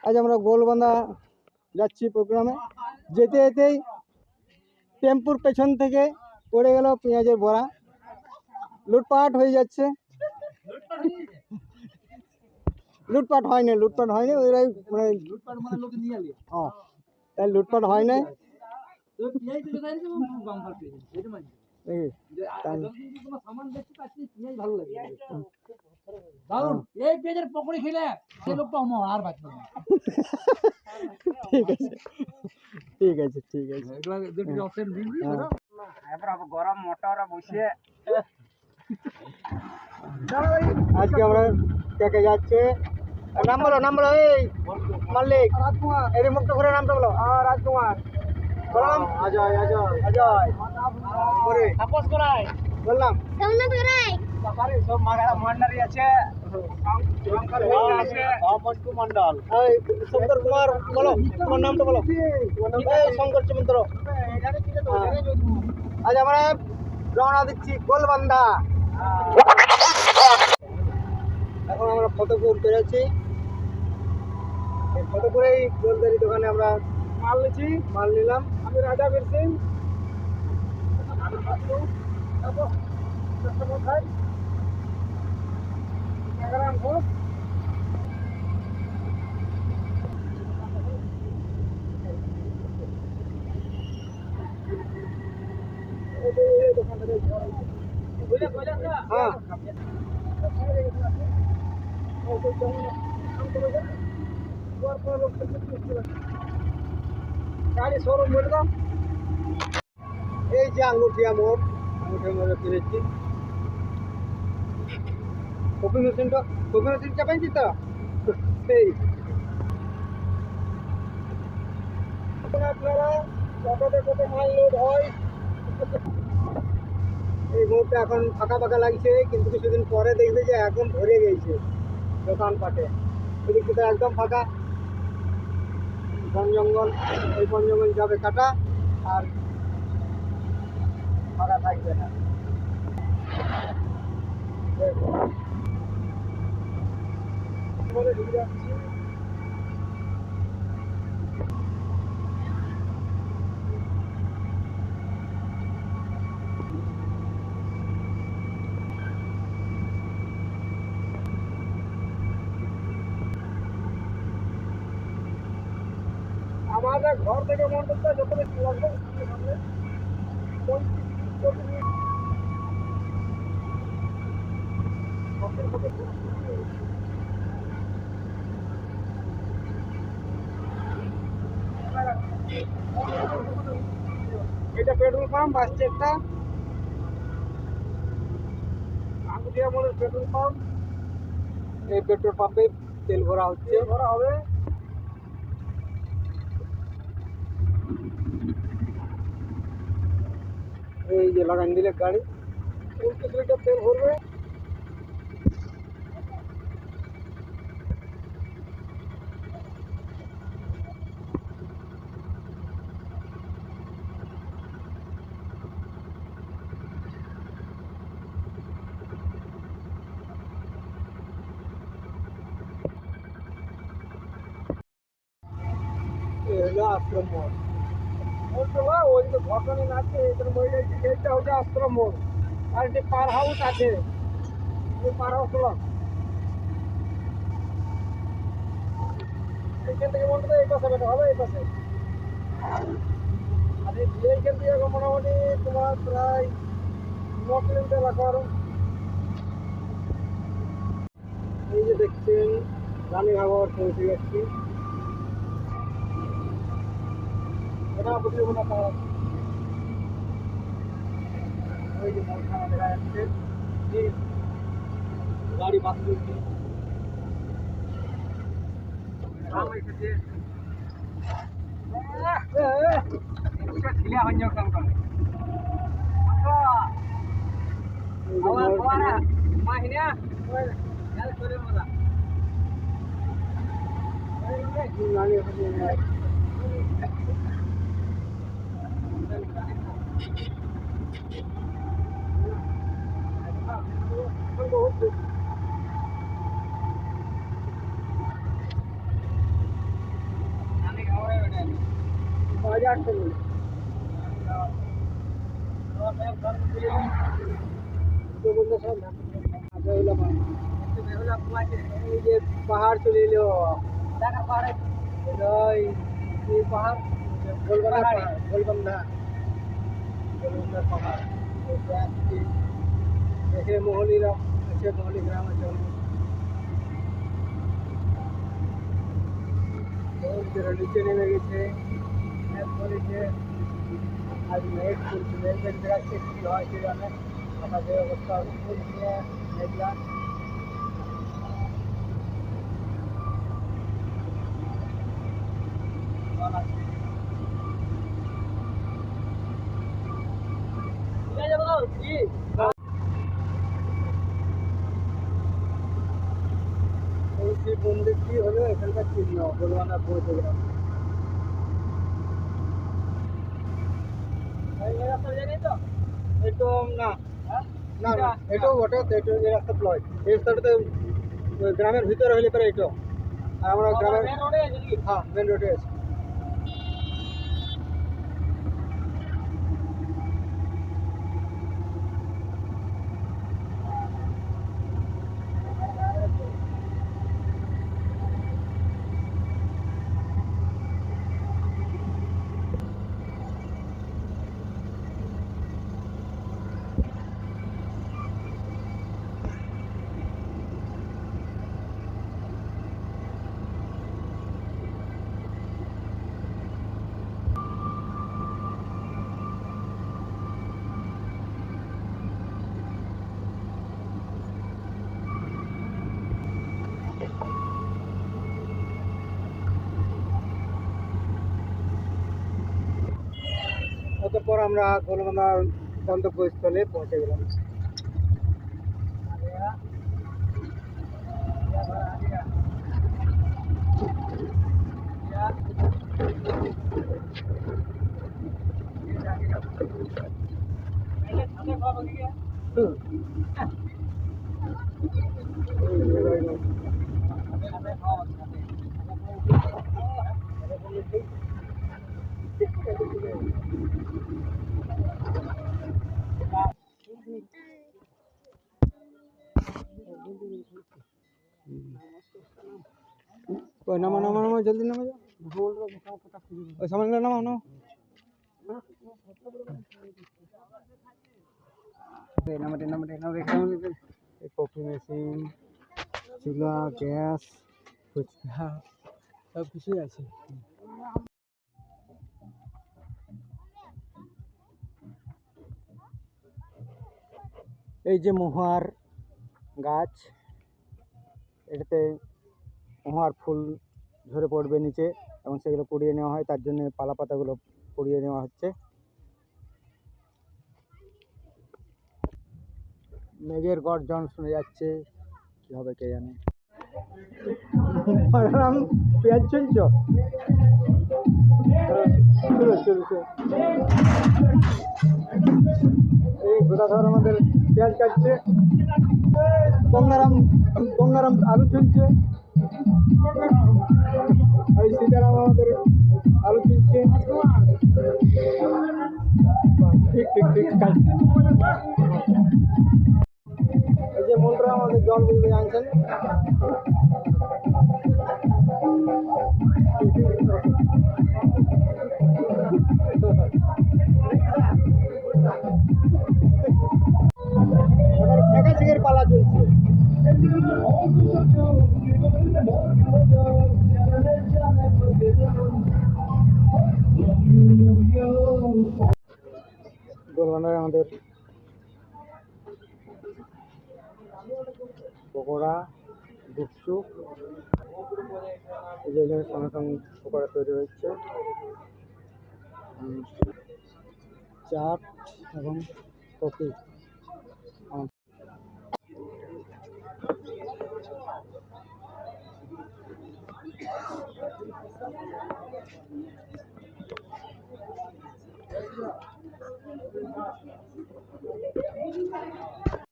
আজ আমরা গোলবান্ধা যাচ্ছি প্রোগ্রামে। যেতে যেতেই টেম্পুর পেছন থেকে পড়ে গেল পেঁয়াজের বড়া। লুটপাট হয়ে যাচ্ছে। লুটপাট হয়নি ওরাই মানে হ্যাঁ, তাই লুটপাট হয় নাই। এই পেঁয়াজের পকোড়ি খেলে সে লোকটা অমর আর বাঁচবে না। ঠিক আছে ঠিক আছে ঠিক আছে। গরম মোটর বসে আজকে আমরা দেখে যাচ্ছে। নাম বলো এই মালিক রাজকুমার। এর মুক্ত করে নামটা বলো। রাজকুমার বললাম। অজয় অজয় অজয় করে তাপস করাই বললাম। সব মাগারা মন্ডারি আছে। মন্টু মন্ডল। শঙ্কর কুমার বলো তোমার নামটা বলো। শঙ্কর চমন্ত্র। আজ আমরা রওনা দিচ্ছি গোলবান্ধা। এখন আমরা ফতেপুর পেরেছি। ফতেপুরেই গোলদারি দোকানে আমরা মাল নিলাম। আমি রাজা বীর সিং। হ্যাঁ এই যে আঙ্গুঠিয়া মোড় কিনেছি। কপি মেশিন চাপাইছি তো সেই আপনারা কতটা কত মাল লোড হয়। এই মোড়টা এখন ফাঁকা ফাঁকা লাগছে, কিন্তু কিছুদিন পরে দেখবে যে এখন ভরে গেছে দোকানপাটে। এদিকটা একদম ফাঁকা, বন জঙ্গল। এই বন জঙ্গল যাবে কাটা আর ফাঁকা থাকবে না। ঢুকে যাচ্ছি। আমাদের ঘর থেকে মন্ডলটা যত বেশি লাগবে এটা পেট্রোল পাম্প আসছে একটা আঙ্গুঠিয়া মোড়ের পেট্রোল পাম্প। এই পেট্রোল পাম্পে তেল ভরা হবে। এই যে লাগান দিলে গাড়ি 29 লিটার তেল ভরবে। আশ্রম মোড় ওই যে ঘটনা আছে এইটা হচ্ছে আশ্রম মোড়। আর যে পার হাউস আছে পার হাউস হলো এইখান থেকে মনে হয় এই পাশে বেটা হবে। এই পাশে আর এইখান থেকে মোটামুটি তোমার প্রায় 9 কিলোমিটার রাখার। এই যে দেখছেন রানীনগর পৌঁছে যাচ্ছি। এটা বুঝলি না পাওয়া ওই যে মলখানা দেখা যাচ্ছে। গাড়ি বাতিল পাহাড় চলে এলো পাহাড় গোলবান্ধা পাহাড় দেখে মহলিরা আছে, মহলি গ্রাম আছে নিচে নেমে গেছে। আজ মেঘ চলছে, মেঘ দেখাচ্ছে কি হয় সে জানে। আমাদের অবস্থা নিয়ে মেঘলা। এই শিব মন্দিরটি হলো এখানকার চিহ্ন, গোলবান্ধা পৌঁছে গেলাম। একদম না না না, এটাও বটে, এটা এই রাস্তা নয়, এই রাস্তাটাতে গ্রামের ভিতরে হলে পরে এটা। আর আমরা গ্রামের হ্যাঁ মেন রোডে আছি। অতঃপর আমরা গোলবান্ধার গন্তব্যস্থলে পৌঁছে গেলাম। নামো নামো নামো, জলদি নামো যাও, ওই সামানগুলো নামাও নাও। কফি মেশিন, চুলা, গ্যাস, ফুচকা সব কিছুই আছে। এই যে মহুয়ার গাছ, এটাতে মহুয়ার ফুল ঝরে পড়বে নিচে এবং সেগুলো পুড়িয়ে নেওয়া হয়, তার জন্য পালা পাতাগুলো পুড়িয়ে নেওয়া হচ্ছে। মেঘের গর্জন শুনে যাচ্ছে, কি হবে কে জানে। পেঁয়াজ চলছ, এই গোদাধর আমাদের পেঁয়াজ কাটছে, গঙ্গারাম আলু চলছে, আর সীতারাম আমাদের আলু চলছে। ঠিক ঠিক ঠিক কাজ। এই যে মন্ত্রা আমাদের জল বুঝবে আনছেন। ছেঁকের পালা চলছে। গোলবান্ধায় আমাদের পকোড়া, গুপচুপ, এই যে সঙ্গে সঙ্গে পকোড়া তৈরি হচ্ছে, চাট এবং কফি।